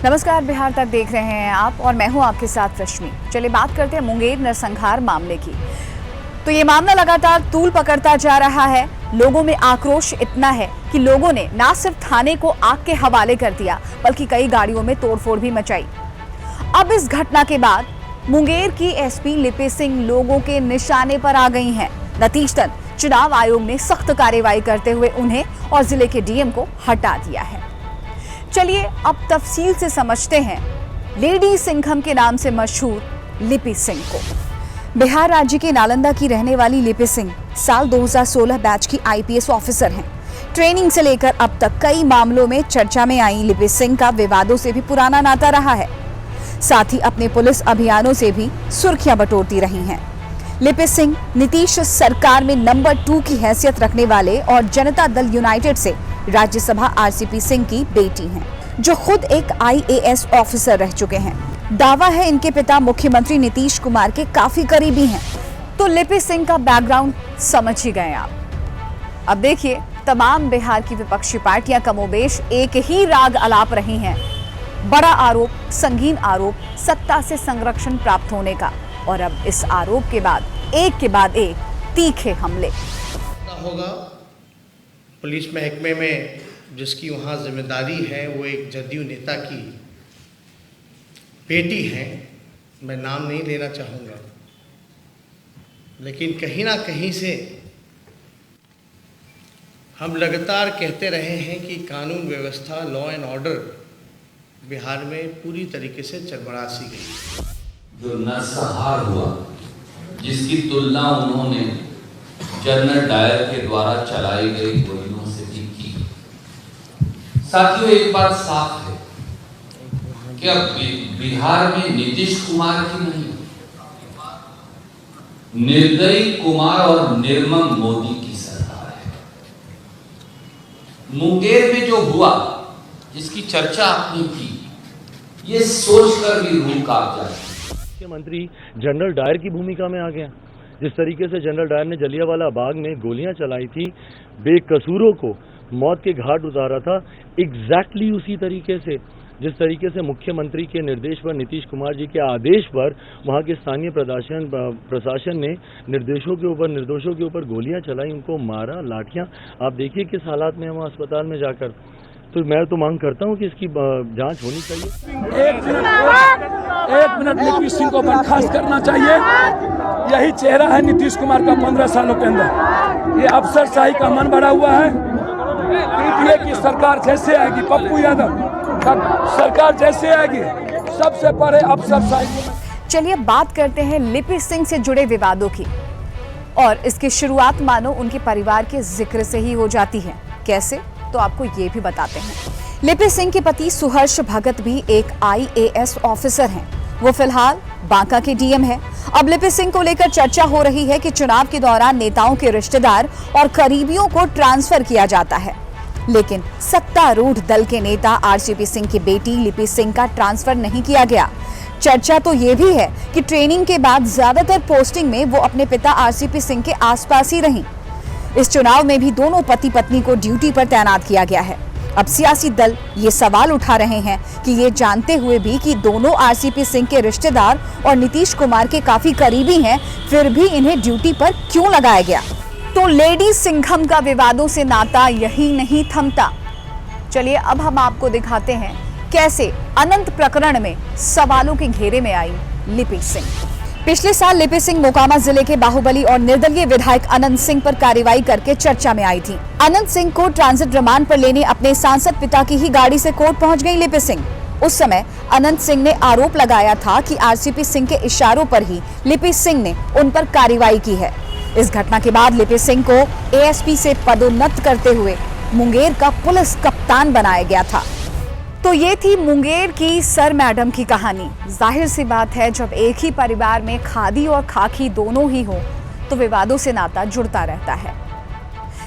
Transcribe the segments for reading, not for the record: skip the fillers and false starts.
नमस्कार, बिहार तक देख रहे हैं आप और मैं हूं आपके साथ रश्मि। चलिए बात करते हैं मुंगेर नरसंहार मामले की। तो ये मामला लगातार तूल पकड़ता जा रहा है। लोगों में आक्रोश इतना है कि लोगों ने न सिर्फ थाने को आग के हवाले कर दिया बल्कि कई गाड़ियों में तोड़फोड़ भी मचाई। अब इस घटना के बाद मुंगेर की एसपी लिपि सिंह लोगों के निशाने पर आ गई हैं। नतीजतन चुनाव आयोग ने सख्त कार्रवाई करते हुए उन्हें और जिले के डीएम को हटा दिया है। चलिए अब तफसील से समझते हैं लेडी सिंघम के नाम से मशहूर लिपि सिंह को। बिहार राज्य के नालंदा की रहने वाली लिपि सिंह साल 2016 बैच की आईपीएस ऑफिसर हैं। ट्रेनिंग से लेकर अब तक कई मामलों में चर्चा में आई लिपि सिंह का विवादों से भी पुराना नाता रहा है। साथ ही अपने पुलिस अभियानों से भी सुर्खियां बटोरती रही हैं। लिपि सिंह नीतीश सरकार में नंबर 2 की हैसियत रखने वाले और जनता दल यूनाइटेड से राज्यसभा आरसीपी सिंह की बेटी हैं, जो खुद एक आईएएस ऑफिसर रह चुके हैं। दावा है इनके पिता मुख्यमंत्री नीतीश कुमार के काफी करीबी हैं। तो लिपि सिंह का बैकग्राउंड समझ ही गए आप। अब देखिए, तमाम बिहार की विपक्षी पार्टियां कमोबेश एक ही राग अलाप रही हैं। बड़ा आरोप, संगीन आरोप, सत्ता से संरक्षण प्राप्त होने का, और अब इस आरोप के बाद एक तीखे हमले होगा। पुलिस महकमे में जिसकी वहाँ जिम्मेदारी है वो एक जदयू नेता की बेटी हैं। मैं नाम नहीं लेना चाहूँगा, लेकिन कहीं ना कहीं से हम लगातार कहते रहे हैं कि कानून व्यवस्था, लॉ एंड ऑर्डर बिहार में पूरी तरीके से चरमरा सी गई। जो नरसंहार हुआ, जिसकी तुलना उन्होंने जनरल डायर के द्वारा चलाई गई गोलियों से भी की। साथियों, एक बात साफ है कि अब बिहार में नीतीश कुमार की नहीं, निर्दयी कुमार और निर्मम मोदी की सरकार है। मुंगेर में जो हुआ, जिसकी चर्चा आपने की, ये सोचकर भी रूह कांप जाती है। मुख्यमंत्री जनरल डायर की भूमिका में आ गया। जिस तरीके से जनरल डायर ने जलियांवाला बाग में गोलियां चलाई थी, बेकसूरों को मौत के घाट उतारा था, एग्जैक्टली उसी तरीके से जिस तरीके से मुख्यमंत्री के निर्देश पर, नीतीश कुमार जी के आदेश पर वहां के स्थानीय प्रशासन ने निर्दोषों के ऊपर गोलियां चलाई, उनको मारा, लाठियां। आप देखिए किस हालात में हम अस्पताल में जाकर। तो मैं तो मांग करता हूं कि इसकी जांच होनी चाहिए। एक मिनट लिपि सिंह को बर्खास्त करना चाहिए। यही चेहरा है नीतीश कुमार का 15 सालों के अंदर। ये अफसरशाही का मन बढ़ा हुआ है। पीटीए की सरकार जैसे आएगी, पप्पू यादव सरकार जैसे आएगी, सबसे पहले अफसरशाही। चलिए बात करते हैं लिपि सिंह से जुड़े विवादों की, और इसकी शुरुआत मानो उनके परिवार के जिक्र से ही हो जाती है। कैसे, तो आपको ये भी बताते हैं। लिपि सिंह के पति सुहर्ष भगत भी एक आईएएस ऑफिसर हैं। वो फिलहाल बांका के डीएम है। अब लिपि सिंह को लेकर चर्चा हो रही है कि चुनाव के दौरान नेताओं के रिश्तेदार और करीबियों को ट्रांसफर किया जाता है, लेकिन सत्तारूढ़ दल के नेता आरसीपी सिंह की बेटी लिपि सिंह का ट्रांसफर नहीं किया गया। चर्चा तो ये भी है कि ट्रेनिंग के बाद ज्यादातर पोस्टिंग में वो अपने पिता आरसीपी सिंह के आसपास ही रहीं। इस चुनाव में भी दोनों पति पत्नी को ड्यूटी पर तैनात किया गया है। अब सियासी दल ये सवाल उठा रहे हैं कि ये जानते हुए भी कि दोनों आरसीपी सिंह के रिश्तेदार और नीतीश कुमार के काफी करीबी हैं, फिर भी इन्हें ड्यूटी पर क्यों लगाया गया। तो लेडी सिंघम का विवादों से नाता यही नहीं थमता। चलिए अब हम आपको दिखाते हैं कैसे अनंत प्रकरण में सवालों के घेरे में आई लिपि सिंह। पिछले साल लिपि सिंह मोकामा जिले के बाहुबली और निर्दलीय विधायक अनंत सिंह पर कार्रवाई करके चर्चा में आई थी। अनंत सिंह को ट्रांजिट रिमांड पर लेने अपने सांसद पिता की ही गाड़ी से कोर्ट पहुंच गई लिपि सिंह। उस समय अनंत सिंह ने आरोप लगाया था कि आरसीपी सिंह के इशारों पर ही लिपि सिंह ने उन पर कार्रवाई की है। इस घटना के बाद लिपि सिंह को एएसपी से पदोन्नत करते हुए मुंगेर का पुलिस कप्तान बनाया गया था। तो ये थी मुंगेर की सर मैडम की कहानी। जाहिर सी बात है, जब एक ही परिवार में खादी और खाकी दोनों ही हो तो विवादों से नाता जुड़ता रहता है।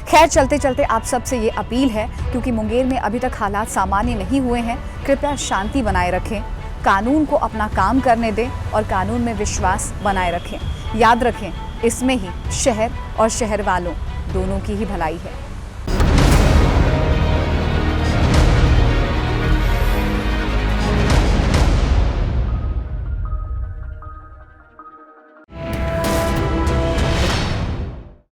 खैर, चलते चलते आप सबसे ये अपील है, क्योंकि मुंगेर में अभी तक हालात सामान्य नहीं हुए हैं, कृपया शांति बनाए रखें, कानून को अपना काम करने दें और कानून में विश्वास बनाए रखें। याद रखें, इसमें ही शहर और शहर वालों दोनों की ही भलाई है।